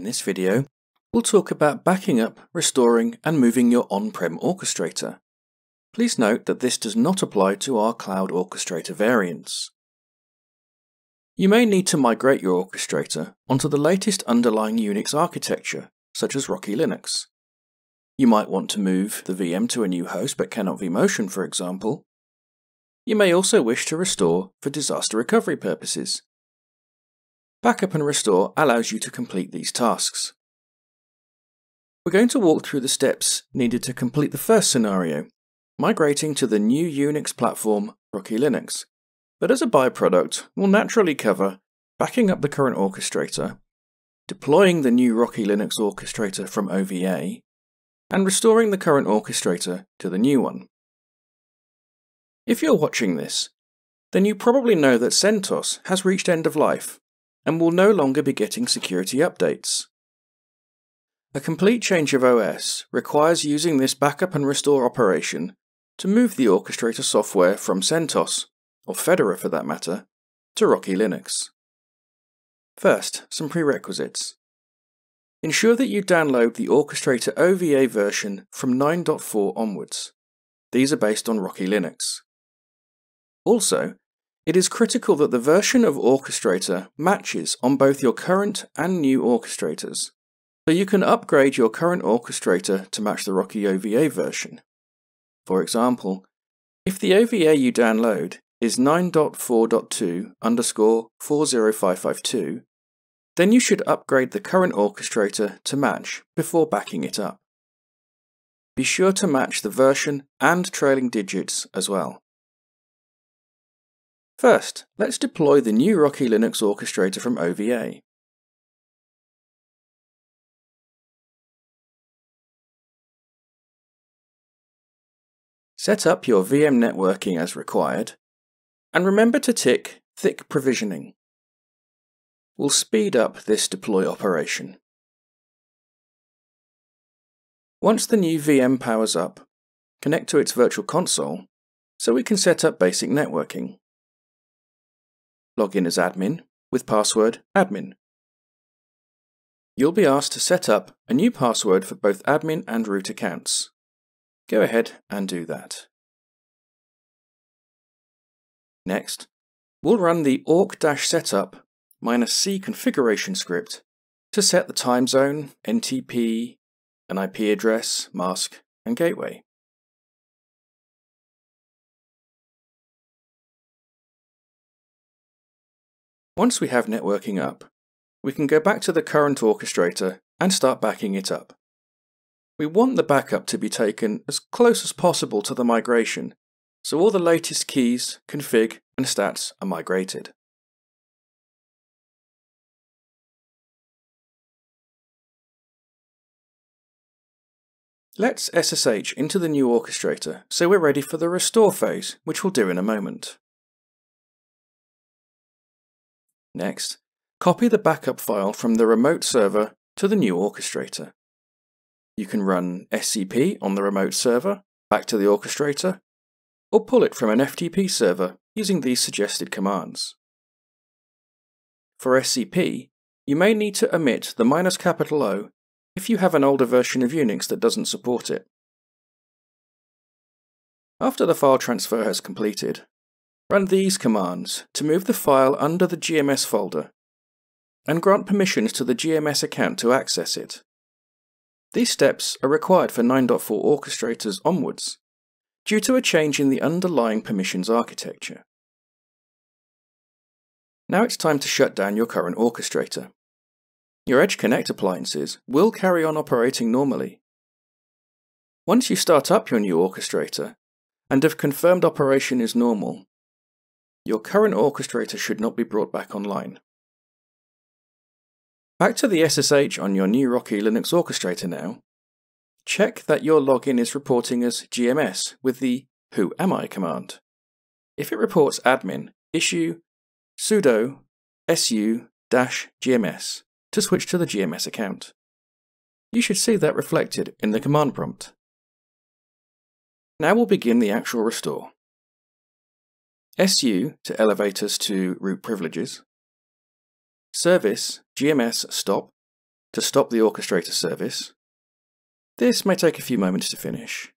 this video, we'll talk about backing up, restoring, and moving your on-prem Orchestrator. Please note that this does not apply to our Cloud Orchestrator variants. You may need to migrate your Orchestrator onto the latest underlying Unix architecture, such as Rocky Linux. You might want to move the VM to a new host but cannot vMotion, for example. You may also wish to restore for disaster recovery purposes. Backup and restore allows you to complete these tasks. We're going to walk through the steps needed to complete the first scenario, migrating to the new Unix platform, Rocky Linux. But as a byproduct, we'll naturally cover backing up the current Orchestrator, deploying the new Rocky Linux Orchestrator from OVA, and restoring the current Orchestrator to the new one. If you're watching this, then you probably know that CentOS has reached end of life and will no longer be getting security updates. A complete change of OS requires using this backup and restore operation to move the Orchestrator software from CentOS, or Fedora for that matter, to Rocky Linux. First, some prerequisites. Ensure that you download the Orchestrator OVA version from 9.4 onwards. These are based on Rocky Linux. Also, it is critical that the version of Orchestrator matches on both your current and new Orchestrators, so you can upgrade your current Orchestrator to match the Rocky OVA version. For example, if the OVA you download is 9.4.2_40552, then you should upgrade the current Orchestrator to match before backing it up. Be sure to match the version and trailing digits as well. First, let's deploy the new Rocky Linux Orchestrator from OVA. Set up your VM networking as required, and remember to tick Thick Provisioning. We'll speed up this deploy operation. Once the new VM powers up, connect to its virtual console so we can set up basic networking. Log in as admin with password admin. You'll be asked to set up a new password for both admin and root accounts. Go ahead and do that. Next, we'll run the orc-setup -c configuration script to set the time zone, NTP, an IP address, mask, and gateway. Once we have networking up, we can go back to the current Orchestrator and start backing it up. We want the backup to be taken as close as possible to the migration, so all the latest keys, config, and stats are migrated. Let's SSH into the new Orchestrator so we're ready for the restore phase, which we'll do in a moment. Next, copy the backup file from the remote server to the new Orchestrator. You can run SCP on the remote server back to the Orchestrator, or pull it from an FTP server using these suggested commands. For SCP, you may need to omit the -O if you have an older version of Unix that doesn't support it. After the file transfer has completed, run these commands to move the file under the GMS folder and grant permissions to the GMS account to access it. These steps are required for 9.4 Orchestrators onwards, due to a change in the underlying permissions architecture. Now it's time to shut down your current Orchestrator. Your Edge Connect appliances will carry on operating normally. Once you start up your new Orchestrator and have confirmed operation is normal, your current Orchestrator should not be brought back online. Back to the SSH on your new Rocky Linux Orchestrator now. Check that your login is reporting as GMS with the Who Am I command. If it reports admin, issue sudo su-gms to switch to the GMS account. You should see that reflected in the command prompt. Now we'll begin the actual restore. SU to elevate us to root privileges. Service GMS stop to stop the Orchestrator service. This may take a few moments to finish.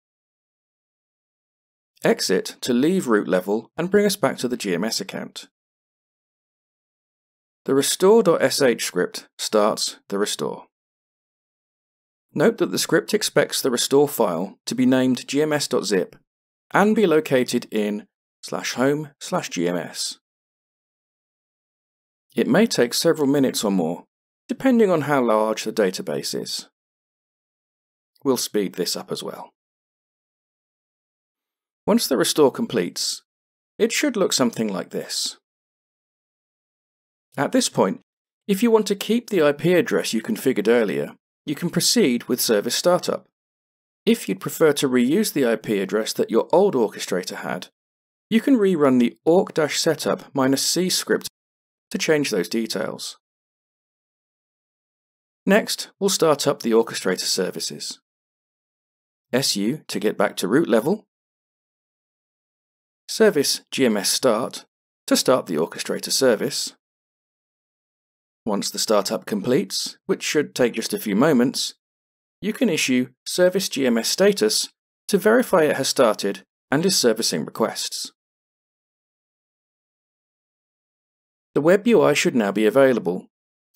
Exit to leave root level and bring us back to the GMS account. The restore.sh script starts the restore. Note that the script expects the restore file to be named gms.zip and be located in /home/gms. It may take several minutes or more, depending on how large the database is. We'll speed this up as well. Once the restore completes, it should look something like this. At this point, if you want to keep the IP address you configured earlier, you can proceed with service startup. If you'd prefer to reuse the IP address that your old Orchestrator had, you can rerun the orc-setup-c script to change those details. Next, we'll start up the Orchestrator services. SU to get back to root level, service GMS start to start the Orchestrator service. Once the startup completes, which should take just a few moments, you can issue service GMS status to verify it has started and is servicing requests. The web UI should now be available,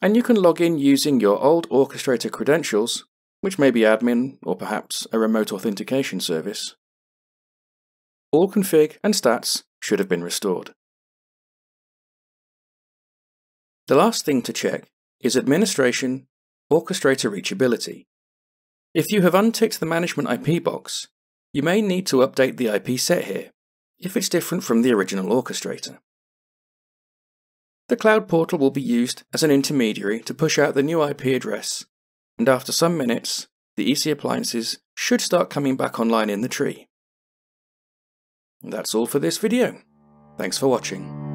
and you can log in using your old Orchestrator credentials, which may be admin or perhaps a remote authentication service. All config and stats should have been restored. The last thing to check is Administration Orchestrator Reachability. If you have unticked the Management IP box, you may need to update the IP set here, if it's different from the original Orchestrator. The Cloud Portal will be used as an intermediary to push out the new IP address, and after some minutes, the EC appliances should start coming back online in the tree. That's all for this video. Thanks for watching.